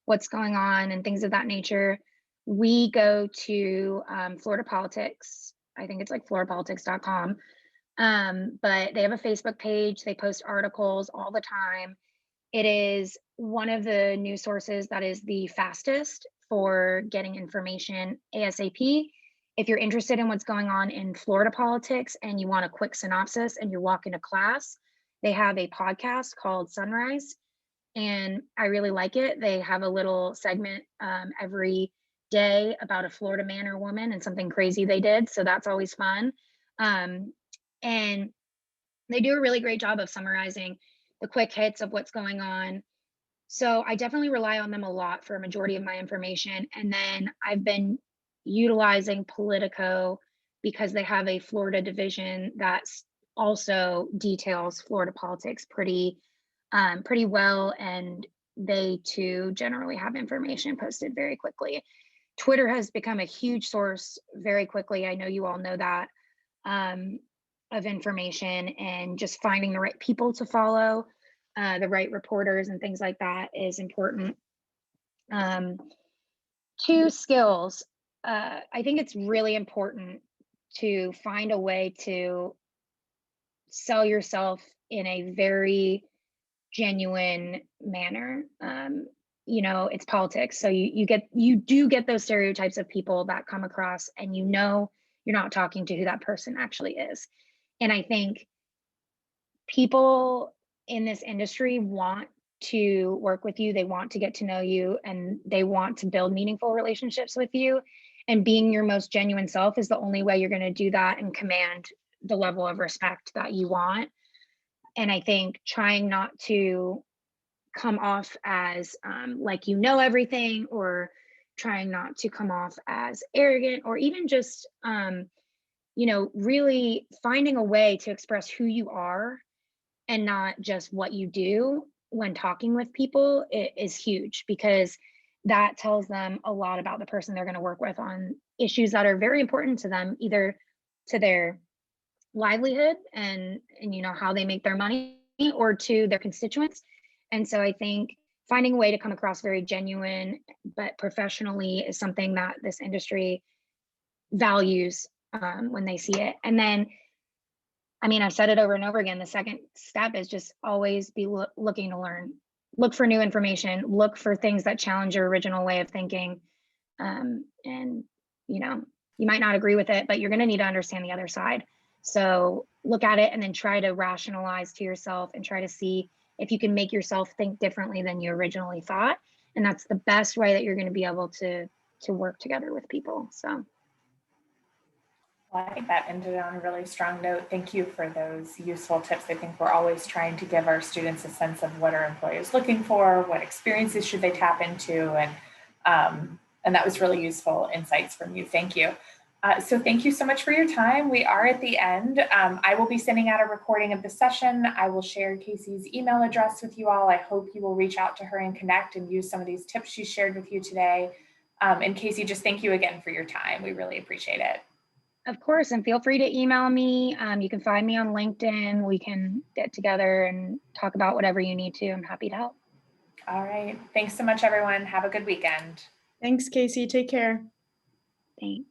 what's going on and things of that nature, we go to Florida Politics. I think it's like floridapolitics.com. But they have a Facebook page. They post articles all the time. It is one of the news sources that is the fastest for getting information ASAP. If you're interested in what's going on in Florida politics and you want a quick synopsis and you're walking to class, they have a podcast called Sunrise, and I really like it. They have a little segment every day about a Florida man or woman and something crazy they did. So that's always fun. And they do a really great job of summarizing the quick hits of what's going on. So I definitely rely on them a lot for a majority of my information. And then I've been utilizing Politico because they have a Florida division that also details Florida politics pretty well, and they too generally have information posted very quickly. Twitter has become a huge source very quickly. I know you all know that, of information, and just finding the right people to follow, the right reporters and things like that is important. 2 skills. I think it's really important to find a way to sell yourself in a very genuine manner. You know, it's politics, so you do get those stereotypes of people that come across, and you know you're not talking to who that person actually is. And I think people in this industry want to work with you, they want to get to know you, and they want to build meaningful relationships with you. And being your most genuine self is the only way you're going to do that and command the level of respect that you want. And I think trying not to come off as like you know everything, or trying not to come off as arrogant, or even just you know, really finding a way to express who you are and not just what you do when talking with people is huge, because that tells them a lot about the person they're going to work with on issues that are very important to them, either to their livelihood and you know how they make their money, or to their constituents. And so I think finding a way to come across very genuine but professionally is something that this industry values when they see it. And then, I mean, I've said it over and over again, the second step is just always be looking to learn, look for new information, look for things that challenge your original way of thinking. And, you know, you might not agree with it, but you're going to need to understand the other side. So look at it and then try to rationalize to yourself and try to see if you can make yourself think differently than you originally thought. And that's the best way that you're going to be able to work together with people. So. Well, I think that ended on a really strong note. Thank you for those useful tips. I think we're always trying to give our students a sense of what are employers looking for, what experiences should they tap into, and that was really useful insights from you. Thank you. So thank you so much for your time. We are at the end. I will be sending out a recording of the session. I will share Kasey's email address with you all. I hope you will reach out to her and connect and use some of these tips she shared with you today. And Kasey, just thank you again for your time. We really appreciate it. Of course, and feel free to email me. You can find me on LinkedIn. We can get together and talk about whatever you need to. I'm happy to help. All right. Thanks so much, everyone. Have a good weekend. Thanks, Kasey. Take care. Thanks.